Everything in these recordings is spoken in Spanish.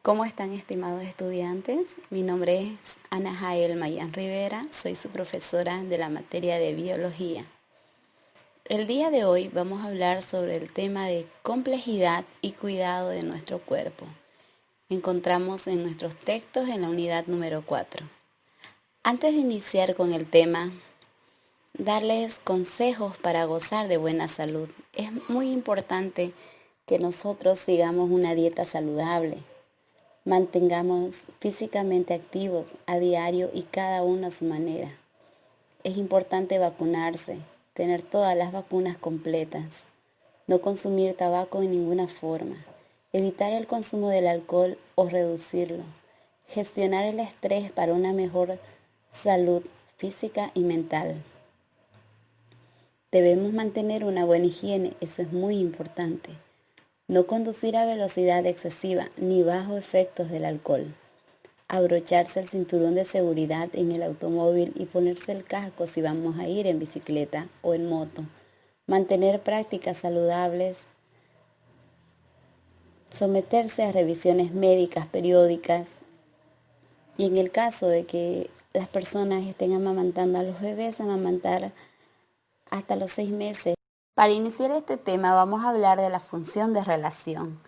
¿Cómo están, estimados estudiantes? Mi nombre es Ana Jael Mayán Rivera, soy su profesora de la materia de biología. El día de hoy vamos a hablar sobre el tema de complejidad y cuidado de nuestro cuerpo. Encontramos en nuestros textos en la unidad número 4. Antes de iniciar con el tema, darles consejos para gozar de buena salud. Es muy importante que nosotros sigamos una dieta saludable. Mantengamos físicamente activos a diario y cada uno a su manera. Es importante vacunarse, tener todas las vacunas completas, no consumir tabaco en ninguna forma, evitar el consumo del alcohol o reducirlo, gestionar el estrés para una mejor salud física y mental. Debemos mantener una buena higiene, eso es muy importante. No conducir a velocidad excesiva ni bajo efectos del alcohol. Abrocharse el cinturón de seguridad en el automóvil y ponerse el casco si vamos a ir en bicicleta o en moto. Mantener prácticas saludables. Someterse a revisiones médicas periódicas. Y en el caso de que las personas estén amamantando a los bebés, amamantar hasta los 6 meses. Para iniciar este tema vamos a hablar de la función de relación.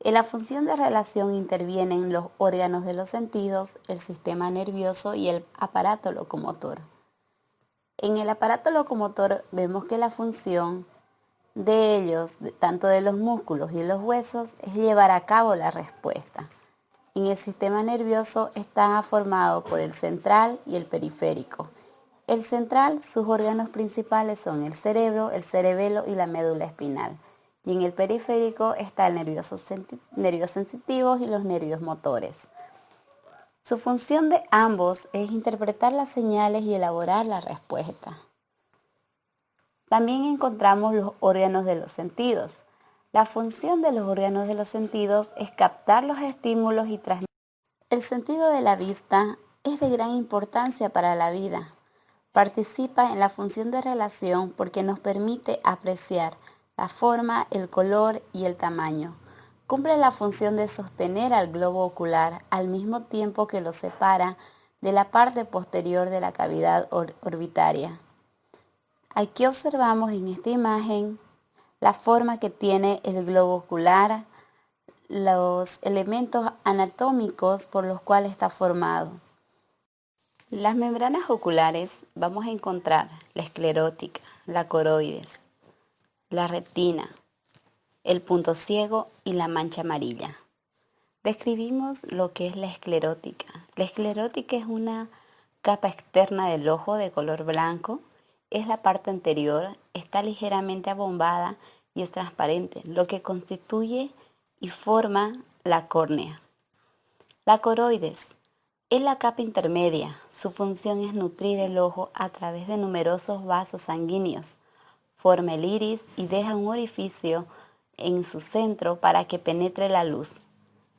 En la función de relación intervienen los órganos de los sentidos, el sistema nervioso y el aparato locomotor. En el aparato locomotor vemos que la función de ellos, tanto de los músculos y los huesos, es llevar a cabo la respuesta. En el sistema nervioso está formado por el central y el periférico. El central, sus órganos principales son el cerebro, el cerebelo y la médula espinal. Y en el periférico está el nervios sensitivos y los nervios motores. Su función de ambos es interpretar las señales y elaborar la respuesta. También encontramos los órganos de los sentidos. La función de los órganos de los sentidos es captar los estímulos y transmitir. El sentido de la vista es de gran importancia para la vida. Participa en la función de relación porque nos permite apreciar la forma, el color y el tamaño. Cumple la función de sostener al globo ocular al mismo tiempo que lo separa de la parte posterior de la cavidad orbitaria. Aquí observamos en esta imagen la forma que tiene el globo ocular, los elementos anatómicos por los cuales está formado. Las membranas oculares vamos a encontrar la esclerótica, la coroides, la retina, el punto ciego y la mancha amarilla. Describimos lo que es la esclerótica. La esclerótica es una capa externa del ojo de color blanco. Es la parte anterior, está ligeramente abombada y es transparente, lo que constituye y forma la córnea. La coroides es la capa intermedia. Su función es nutrir el ojo a través de numerosos vasos sanguíneos. Forma el iris y deja un orificio en su centro para que penetre la luz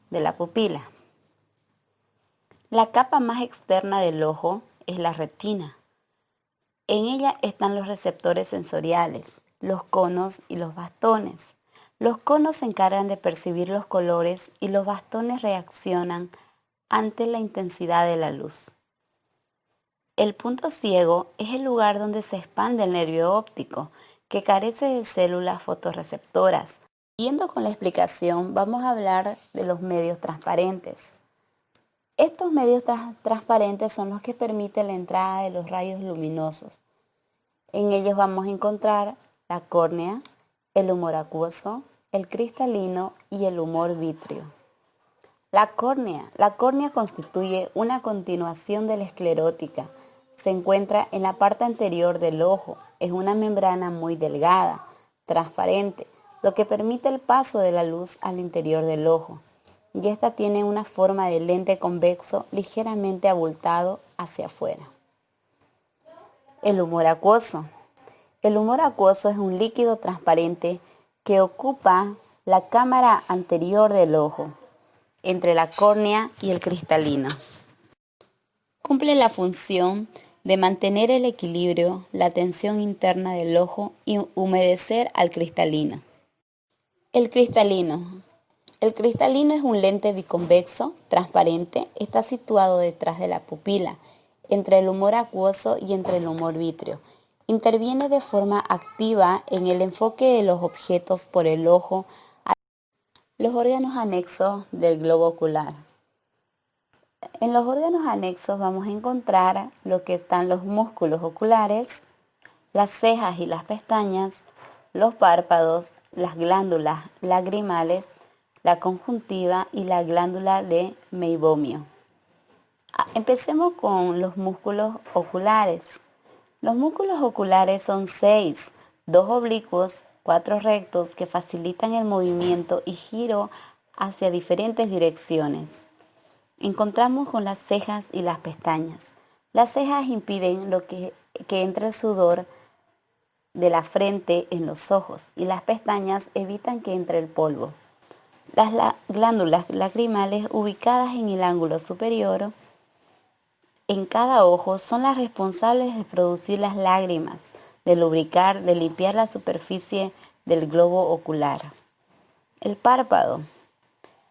de la pupila. La capa más externa del ojo es la retina. En ella están los receptores sensoriales, los conos y los bastones. Los conos se encargan de percibir los colores y los bastones reaccionan ante la intensidad de la luz. El punto ciego es el lugar donde se expande el nervio óptico, que carece de células fotorreceptoras. Siguiendo con la explicación, vamos a hablar de los medios transparentes. Estos medios transparentes son los que permiten la entrada de los rayos luminosos. En ellos vamos a encontrar la córnea, el humor acuoso, el cristalino y el humor vítreo. La córnea constituye una continuación de la esclerótica. Se encuentra en la parte anterior del ojo. Es una membrana muy delgada, transparente, lo que permite el paso de la luz al interior del ojo. Y esta tiene una forma de lente convexo ligeramente abultado hacia afuera. El humor acuoso. El humor acuoso es un líquido transparente que ocupa la cámara anterior del ojo, entre la córnea y el cristalino. Cumple la función de mantener el equilibrio, la tensión interna del ojo y humedecer al cristalino. El El cristalino es un lente biconvexo, transparente, está situado detrás de la pupila, entre el humor acuoso y entre el humor vítreo. Interviene de forma activa en el enfoque de los objetos por el ojo a los órganos anexos del globo ocular. En los órganos anexos vamos a encontrar lo que están los músculos oculares, las cejas y las pestañas, los párpados, las glándulas lagrimales, la conjuntiva y la glándula de meibomio. Empecemos con los músculos oculares. Los músculos oculares son 6, 2 oblicuos, 4 rectos que facilitan el movimiento y giro hacia diferentes direcciones. Encontramos con las cejas y las pestañas. Las cejas impiden que entre el sudor de la frente en los ojos y las pestañas evitan que entre el polvo. Las glándulas lacrimales ubicadas en el ángulo superior en cada ojo son las responsables de producir las lágrimas, de lubricar, de limpiar la superficie del globo ocular. El párpado.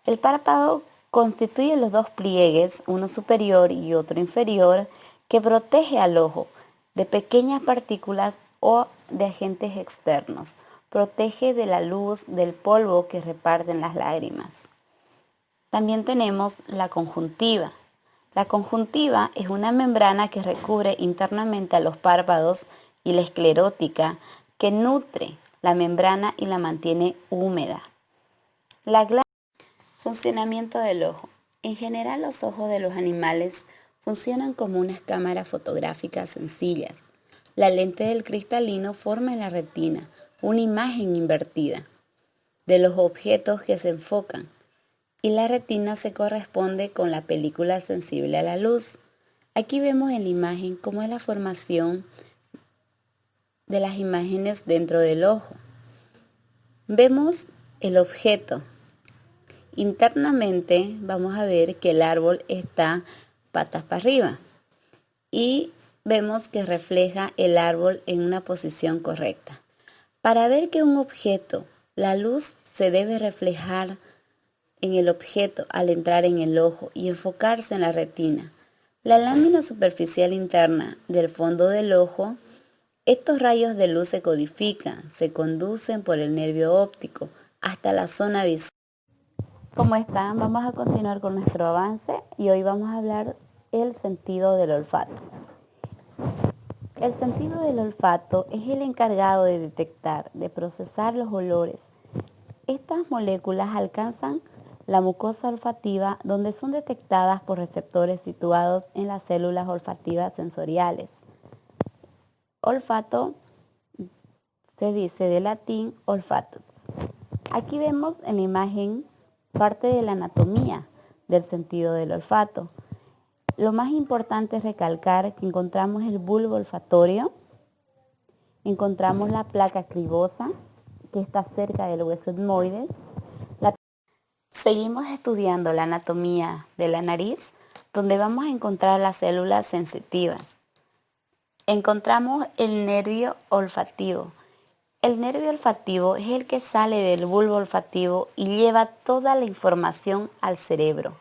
El párpado constituye los dos pliegues, uno superior y otro inferior, que protege al ojo de pequeñas partículas o de agentes externos. Protege de la luz, del polvo que reparten las lágrimas. También tenemos la conjuntiva. La conjuntiva es una membrana que recubre internamente a los párpados y la esclerótica que nutre la membrana y la mantiene húmeda. Funcionamiento del ojo. En general, los ojos de los animales funcionan como unas cámaras fotográficas sencillas. La lente del cristalino forma en la retina una imagen invertida de los objetos que se enfocan y la retina se corresponde con la película sensible a la luz. Aquí vemos en la imagen cómo es la formación de las imágenes dentro del ojo. Vemos el objeto. Internamente vamos a ver que el árbol está patas para arriba y vemos que refleja el árbol en una posición correcta. Para ver que un objeto, la luz se debe reflejar en el objeto al entrar en el ojo y enfocarse en la retina. La lámina superficial interna del fondo del ojo, estos rayos de luz se codifican, se conducen por el nervio óptico hasta la zona visual. ¿Cómo están? Vamos a continuar con nuestro avance y hoy vamos a hablar del sentido del olfato. El sentido del olfato es el encargado de detectar, de procesar los olores. Estas moléculas alcanzan la mucosa olfativa donde son detectadas por receptores situados en las células olfativas sensoriales. Olfato se dice de latín olfatus. Aquí vemos en la imagen parte de la anatomía del sentido del olfato. Lo más importante es recalcar que encontramos el bulbo olfatorio, encontramos la placa cribosa, que está cerca del hueso etmoides. Seguimos estudiando la anatomía de la nariz, donde vamos a encontrar las células sensitivas. Encontramos el nervio olfativo. El nervio olfativo es el que sale del bulbo olfativo y lleva toda la información al cerebro.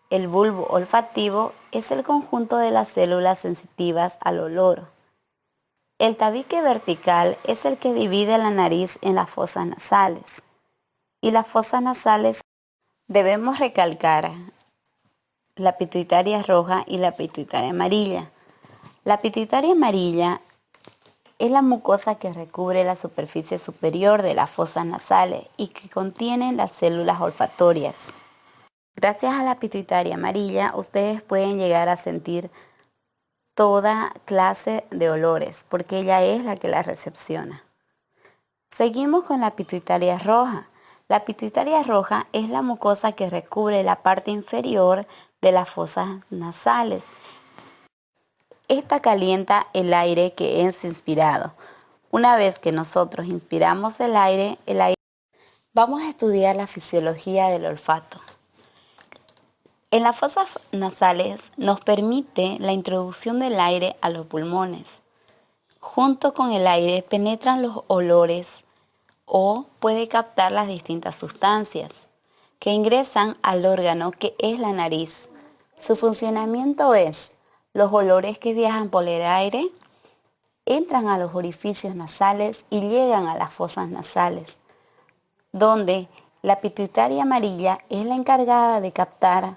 El bulbo olfativo es el conjunto de las células sensitivas al olor. El tabique vertical es el que divide la nariz en las fosas nasales. Y las fosas nasales debemos recalcar la pituitaria roja y la pituitaria amarilla. La pituitaria amarilla es la mucosa que recubre la superficie superior de las fosas nasales y que contienen las células olfatorias. Gracias a la pituitaria amarilla, ustedes pueden llegar a sentir toda clase de olores, porque ella es la que la recepciona. Seguimos con la pituitaria roja. La pituitaria roja es la mucosa que recubre la parte inferior de las fosas nasales. Esta calienta el aire que es inspirado. Una vez que nosotros inspiramos el aire, vamos a estudiar la fisiología del olfato. En las fosas nasales nos permite la introducción del aire a los pulmones. Junto con el aire penetran los olores o puede captar las distintas sustancias. que ingresan al órgano que es la nariz. Su funcionamiento es: los olores que viajan por el aire entran a los orificios nasales y llegan a las fosas nasales, donde la pituitaria amarilla es la encargada de captar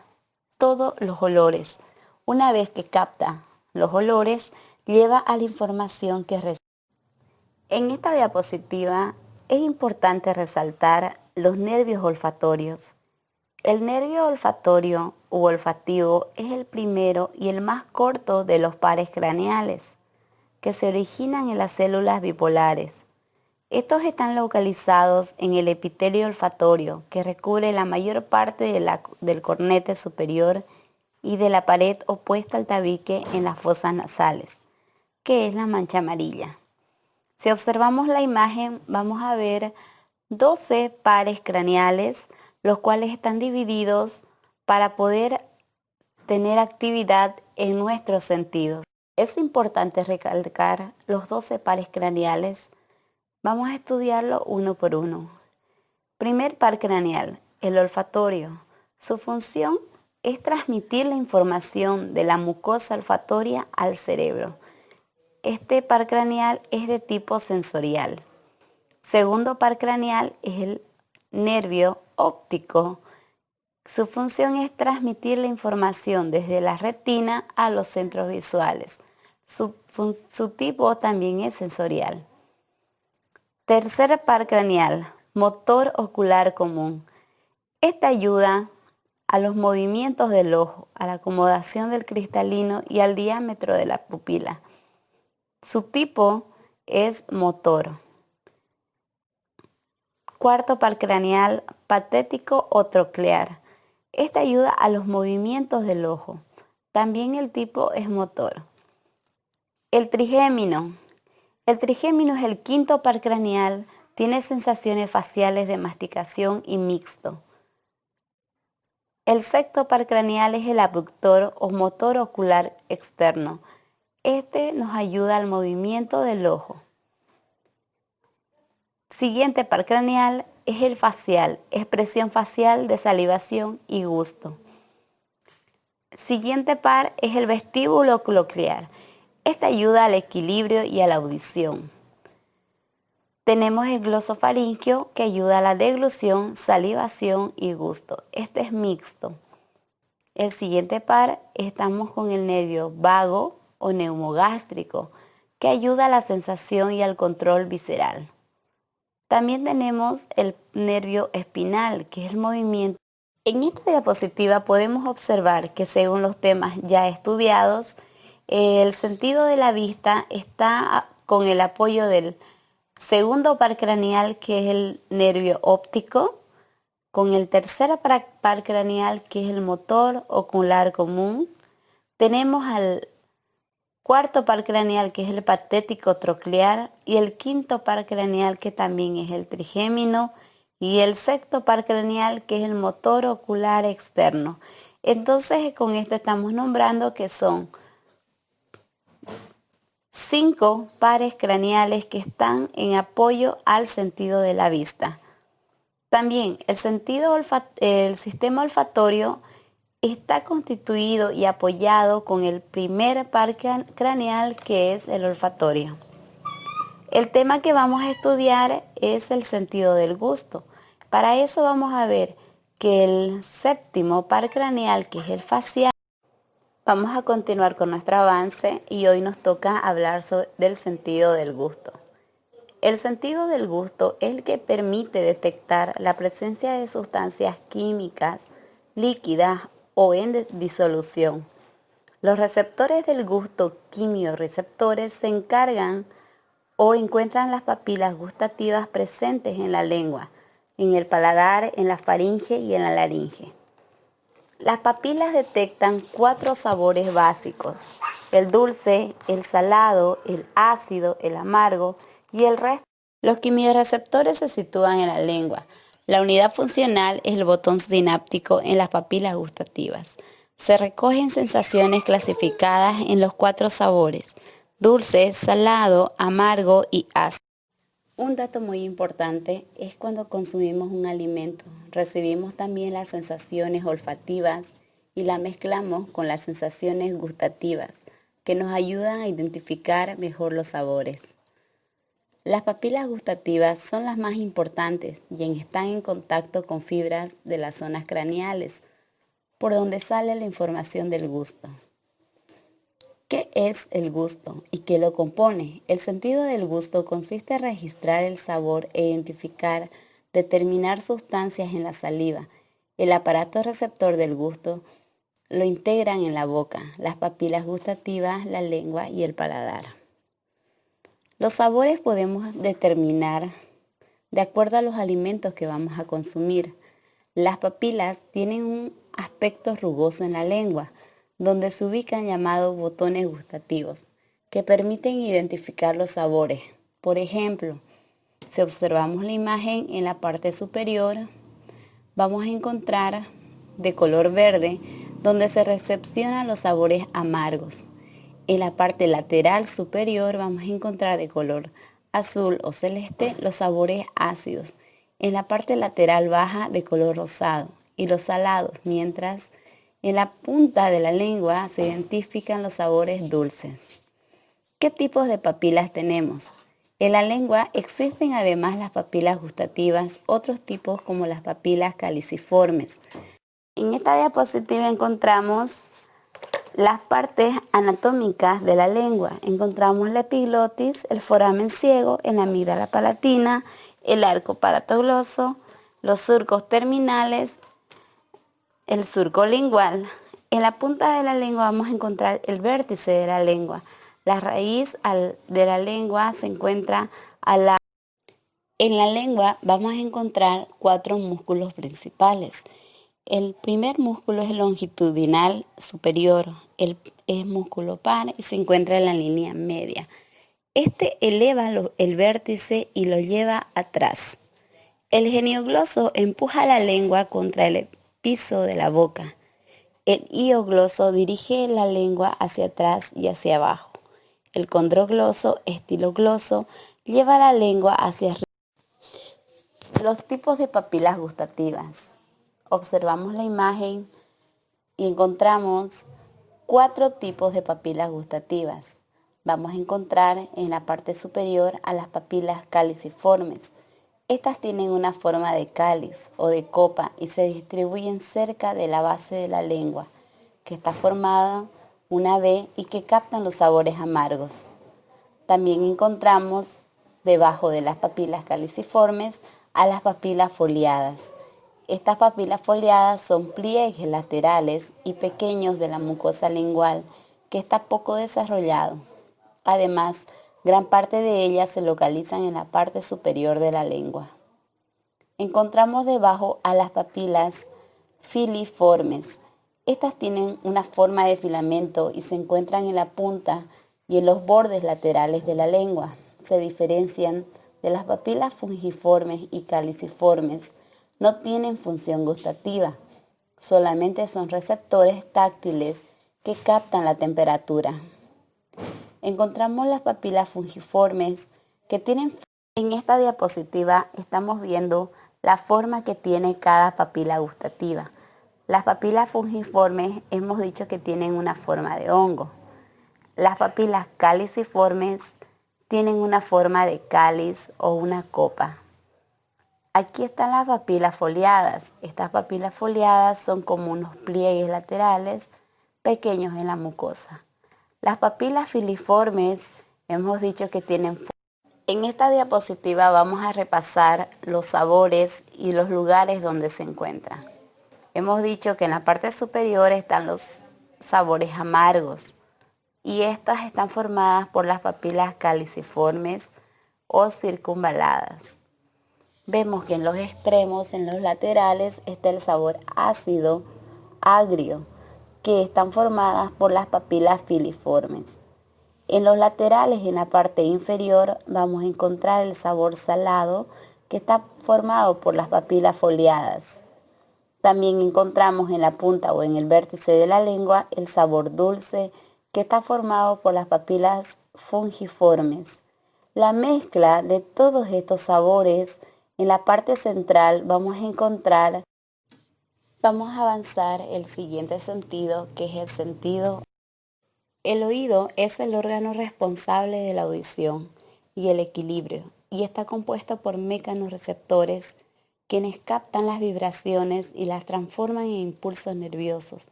todos los olores. Una vez que capta los olores, lleva a la información que recibe. En esta diapositiva es importante resaltar los nervios olfatorios. El nervio olfatorio u olfativo es el primero y el más corto de los pares craneales, que se originan en las células bipolares. Estos están localizados en el epitelio olfatorio, que recubre la mayor parte del cornete superior y de la pared opuesta al tabique en las fosas nasales, que es la mancha amarilla. Si observamos la imagen, vamos a ver 12 pares craneales, los cuales están divididos para poder tener actividad en nuestros sentidos. Es importante recalcar los 12 pares craneales. Vamos a estudiarlo uno por uno. Primer par craneal, el olfatorio. Su función es transmitir la información de la mucosa olfatoria al cerebro. Este par craneal es de tipo sensorial. Segundo par craneal es el nervio óptico. Su función es transmitir la información desde la retina a los centros visuales. Su tipo también es sensorial. Tercer par craneal, motor ocular común. Esta ayuda a los movimientos del ojo, a la acomodación del cristalino y al diámetro de la pupila. Su tipo es motor. Cuarto par craneal, patético o troclear. Esta ayuda a los movimientos del ojo. También el tipo es motor. El trigémino. El trigémino es el quinto par craneal, tiene sensaciones faciales de masticación y mixto. El sexto par craneal es el abductor o motor ocular externo. Este nos ayuda al movimiento del ojo. Siguiente par craneal es el facial, expresión facial de salivación y gusto. Siguiente par es el vestíbulo coclear. Este ayuda al equilibrio y a la audición. Tenemos el glosofaringio, que ayuda a la deglución, salivación y gusto. Este es mixto. El siguiente par estamos con el nervio vago o neumogástrico, que ayuda a la sensación y al control visceral. También tenemos el nervio espinal, que es el movimiento. En esta diapositiva podemos observar que según los temas ya estudiados, el sentido de la vista está con el apoyo del segundo par craneal, que es el nervio óptico, con el tercer par craneal, que es el motor ocular común. Tenemos al cuarto par craneal, que es el patético troclear, y el quinto par craneal, que también es el trigémino, y el sexto par craneal, que es el motor ocular externo. Entonces, con esto estamos nombrando que son 5 pares craneales que están en apoyo al sentido de la vista. También el sistema olfatorio está constituido y apoyado con el primer par craneal, que es el olfatorio. El tema que vamos a estudiar es el sentido del gusto. Para eso vamos a ver que el séptimo par craneal, que es el facial. Vamos a continuar con nuestro avance y hoy nos toca hablar del sentido del gusto. El sentido del gusto es el que permite detectar la presencia de sustancias químicas, líquidas o en disolución. Los receptores del gusto, quimiorreceptores, se encargan o encuentran las papilas gustativas presentes en la lengua, en el paladar, en la faringe y en la laringe. Las papilas detectan 4 sabores básicos: el dulce, el salado, el ácido, el amargo y el resto. Los quimiorreceptores se sitúan en la lengua. La unidad funcional es el botón sináptico en las papilas gustativas. Se recogen sensaciones clasificadas en los 4 sabores: dulce, salado, amargo y ácido. Un dato muy importante es cuando consumimos un alimento, recibimos también las sensaciones olfativas y las mezclamos con las sensaciones gustativas, que nos ayudan a identificar mejor los sabores. Las papilas gustativas son las más importantes y están en contacto con fibras de las zonas craneales, por donde sale la información del gusto. ¿Qué es el gusto y qué lo compone? El sentido del gusto consiste en registrar el sabor e identificar, determinar sustancias en la saliva. El aparato receptor del gusto lo integran en la boca, las papilas gustativas, la lengua y el paladar. Los sabores podemos determinar de acuerdo a los alimentos que vamos a consumir. Las papilas tienen un aspecto rugoso en la lengua, donde se ubican llamados botones gustativos, que permiten identificar los sabores. Por ejemplo, si observamos la imagen en la parte superior, vamos a encontrar de color verde, donde se recepcionan los sabores amargos. En la parte lateral superior vamos a encontrar de color azul o celeste los sabores ácidos. En la parte lateral baja de color rosado y los salados, mientras en la punta de la lengua se identifican los sabores dulces. ¿Qué tipos de papilas tenemos? En la lengua existen además las papilas gustativas, otros tipos como las papilas caliciformes. En esta diapositiva encontramos las partes anatómicas de la lengua. Encontramos la epiglotis, el foramen ciego, en la amígdala palatina, el arco paratogloso, los surcos terminales, el surco lingual. En la punta de la lengua vamos a encontrar el vértice de la lengua. La raíz de la lengua se encuentra al lado. En la lengua vamos a encontrar 4 músculos principales. El primer músculo es el longitudinal superior, es músculo par y se encuentra en la línea media. Este eleva el vértice y lo lleva atrás. El geniogloso empuja la lengua contra el piso de la boca. El hiogloso dirige la lengua hacia atrás y hacia abajo. El condrogloso, estilogloso, lleva la lengua hacia arriba. Los tipos de papilas gustativas. Observamos la imagen y encontramos 4 tipos de papilas gustativas. Vamos a encontrar en la parte superior a las papilas caliciformes. Estas tienen una forma de cáliz o de copa y se distribuyen cerca de la base de la lengua, que está formada una V y que captan los sabores amargos. También encontramos debajo de las papilas caliciformes a las papilas foliadas. Estas papilas foliadas son pliegues laterales y pequeños de la mucosa lingual que está poco desarrollado. Además, gran parte de ellas se localizan en la parte superior de la lengua. Encontramos debajo a las papilas filiformes. Estas tienen una forma de filamento y se encuentran en la punta y en los bordes laterales de la lengua. Se diferencian de las papilas fungiformes y caliciformes. No tienen función gustativa, solamente son receptores táctiles que captan la temperatura. Encontramos las papilas fungiformes que tienen. En esta diapositiva estamos viendo la forma que tiene cada papila gustativa. Las papilas fungiformes hemos dicho que tienen una forma de hongo. Las papilas caliciformes tienen una forma de cáliz o una copa. Aquí están las papilas foliadas. Estas papilas foliadas son como unos pliegues laterales pequeños en la mucosa. Las papilas filiformes hemos dicho que tienen. En esta diapositiva vamos a repasar los sabores y los lugares donde se encuentran. Hemos dicho que en la parte superior están los sabores amargos y estas están formadas por las papilas caliciformes o circunvaladas. Vemos que en los extremos, en los laterales, está el sabor ácido, agrio, que están formadas por las papilas filiformes. En los laterales, en la parte inferior, vamos a encontrar el sabor salado, que está formado por las papilas foliadas. También encontramos en la punta o en el vértice de la lengua el sabor dulce, que está formado por las papilas fungiformes. La mezcla de todos estos sabores en la parte central vamos a avanzar el siguiente sentido, que es el sentido. El oído es el órgano responsable de la audición y el equilibrio y está compuesto por mecanorreceptores quienes captan las vibraciones y las transforman en impulsos nerviosos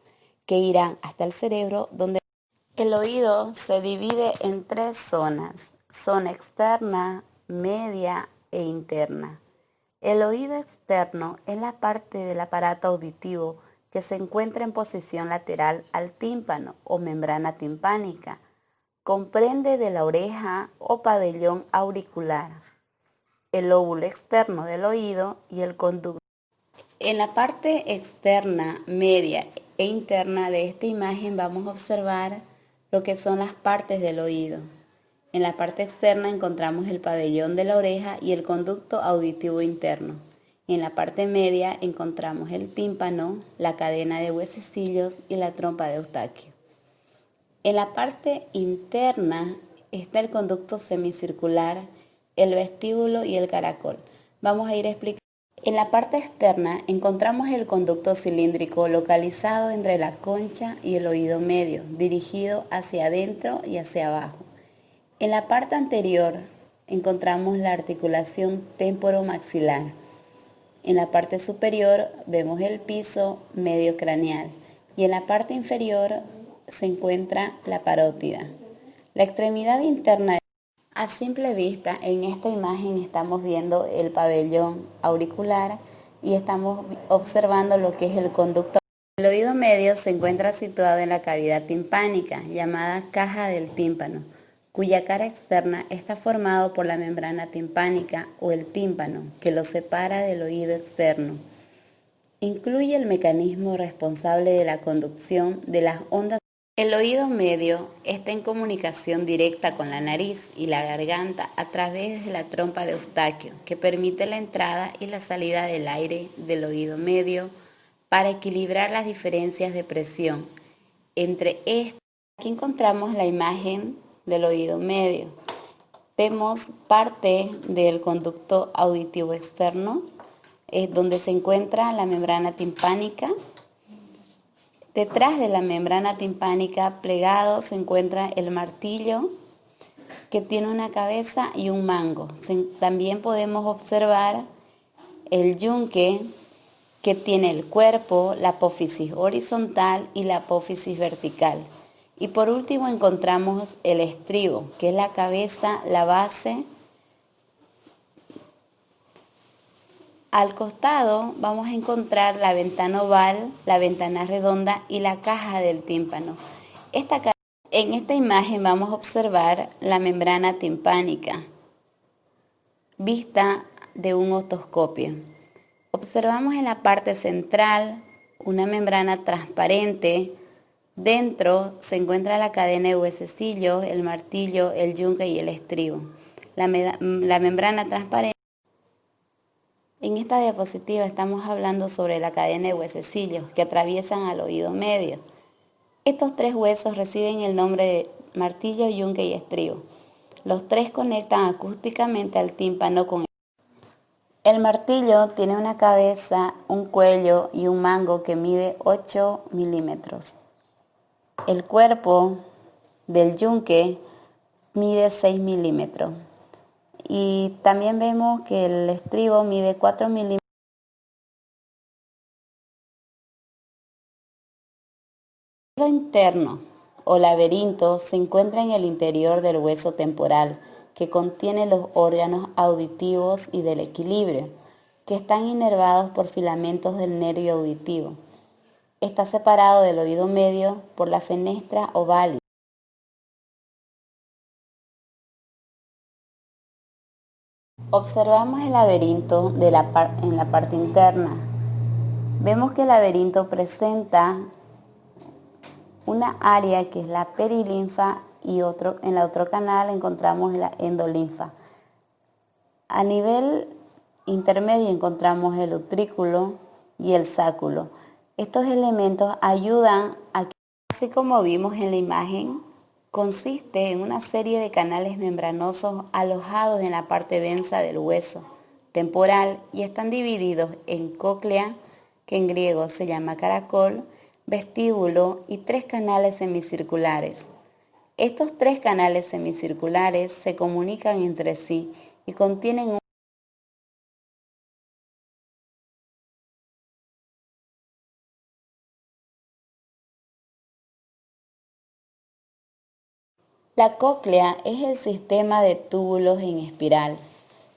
que irán hasta el cerebro, donde el oído se divide en tres zonas: zona externa, media e interna. El oído externo es la parte del aparato auditivo que se encuentra en posición lateral al tímpano o membrana timpánica. Comprende de la oreja o pabellón auricular, el lóbulo externo del oído y el conducto. En la parte externa, media e interna de esta imagen vamos a observar lo que son las partes del oído. En la parte externa encontramos el pabellón de la oreja y el conducto auditivo interno. En la parte media encontramos el tímpano, la cadena de huesecillos y la trompa de Eustaquio. En la parte interna está el conducto semicircular, el vestíbulo y el caracol. Vamos a ir explicando. En la parte externa encontramos el conducto cilíndrico localizado entre la concha y el oído medio, dirigido hacia adentro y hacia abajo. En la parte anterior encontramos la articulación temporomaxilar. En la parte superior vemos el piso medio craneal y en la parte inferior se encuentra la parótida. La extremidad interna. A simple vista, en esta imagen estamos viendo el pabellón auricular y estamos observando lo que es el conducto. El oído medio se encuentra situado en la cavidad timpánica, llamada caja del tímpano, cuya cara externa está formado por la membrana timpánica o el tímpano, que lo separa del oído externo. Incluye el mecanismo responsable de la conducción de las ondas. El oído medio está en comunicación directa con la nariz y la garganta a través de la trompa de Eustaquio, que permite la entrada y la salida del aire del oído medio para equilibrar las diferencias de presión entre estas. Aquí encontramos la imagen del oído medio. Vemos parte del conducto auditivo externo, es donde se encuentra la membrana timpánica. Detrás de la membrana timpánica, plegado, se encuentra el martillo, que tiene una cabeza y un mango. También podemos observar el yunque, que tiene el cuerpo, la apófisis horizontal y la apófisis vertical. Y por último encontramos el estribo, que es la cabeza, la base. Al costado vamos a encontrar la ventana oval, la ventana redonda y la caja del tímpano. En esta imagen vamos a observar la membrana timpánica, vista de un otoscopio. Observamos en la parte central una membrana transparente. Dentro se encuentra la cadena de huesecillos, el martillo, el yunque y el estribo. La membrana transparente. En esta diapositiva estamos hablando sobre la cadena de huesecillos que atraviesan al oído medio. Estos tres huesos reciben el nombre de martillo, yunque y estribo. Los tres conectan acústicamente al tímpano con el martillo. Tiene una cabeza, un cuello y un mango que mide 8 milímetros. El cuerpo del yunque mide 6 milímetros. Y también vemos que el estribo mide 4 milímetros. El oído interno o laberinto se encuentra en el interior del hueso temporal, que contiene los órganos auditivos y del equilibrio, que están inervados por filamentos del nervio auditivo. Está separado del oído medio por la fenestra oval. Observamos el laberinto en la parte interna. Vemos que el laberinto presenta una área que es la perilinfa y en el otro canal encontramos la endolinfa. A nivel intermedio encontramos el utrículo y el sáculo. Estos elementos ayudan a que, así como vimos en la imagen, Consiste en una serie de canales membranosos alojados en la parte densa del hueso temporal y están divididos en cóclea, que en griego se llama caracol, vestíbulo y 3 canales semicirculares. Estos 3 canales semicirculares se comunican entre sí y contienen un... La cóclea es el sistema de túbulos en espiral.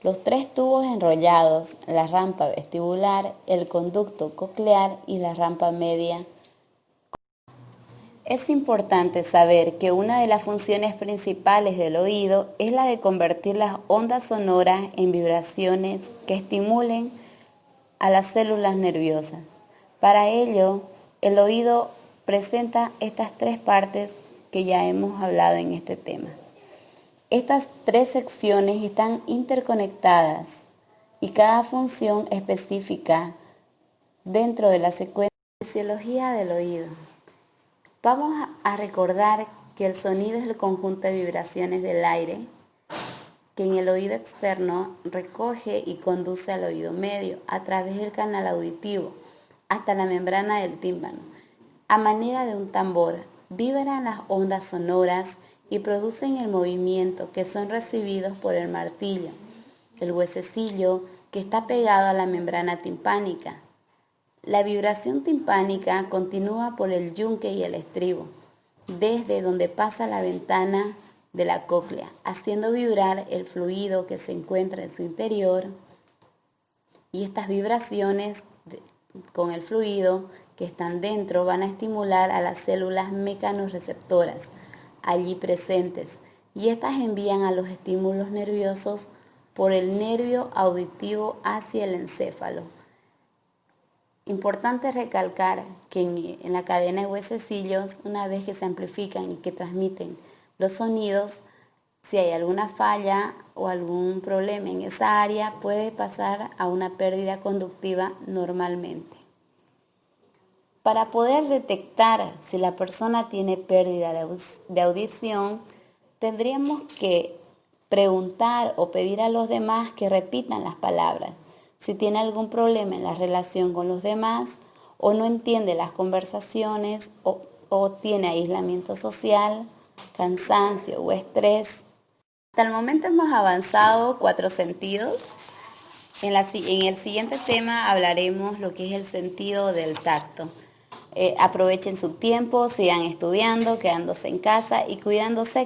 Los 3 tubos enrollados, la rampa vestibular, el conducto coclear y la rampa media. Es importante saber que una de las funciones principales del oído es la de convertir las ondas sonoras en vibraciones que estimulen a las células nerviosas. Para ello, el oído presenta estas 3 partes que ya hemos hablado en este tema. Estas 3 secciones están interconectadas y cada función específica dentro de la secuencia de fisiología del oído. Vamos a recordar que el sonido es el conjunto de vibraciones del aire que en el oído externo recoge y conduce al oído medio a través del canal auditivo hasta la membrana del tímpano. A manera de un tambor, vibran las ondas sonoras y producen el movimiento que son recibidos por el martillo, el huesecillo que está pegado a la membrana timpánica. La vibración timpánica continúa por el yunque y el estribo, desde donde pasa la ventana de la cóclea, haciendo vibrar el fluido que se encuentra en su interior, y estas vibraciones con el fluido que están dentro van a estimular a las células mecanorreceptoras allí presentes, y estas envían a los estímulos nerviosos por el nervio auditivo hacia el encéfalo. Importante recalcar que en la cadena de huesecillos, una vez que se amplifican y que transmiten los sonidos, si hay alguna falla o algún problema en esa área, puede pasar a una pérdida conductiva normalmente. Para poder detectar si la persona tiene pérdida de audición, tendríamos que preguntar o pedir a los demás que repitan las palabras. Si tiene algún problema en la relación con los demás o no entiende las conversaciones o tiene aislamiento social, cansancio o estrés. Hasta el momento hemos avanzado 4 sentidos. En el siguiente tema hablaremos lo que es el sentido del tacto. Aprovechen su tiempo, sigan estudiando, quedándose en casa y cuidándose.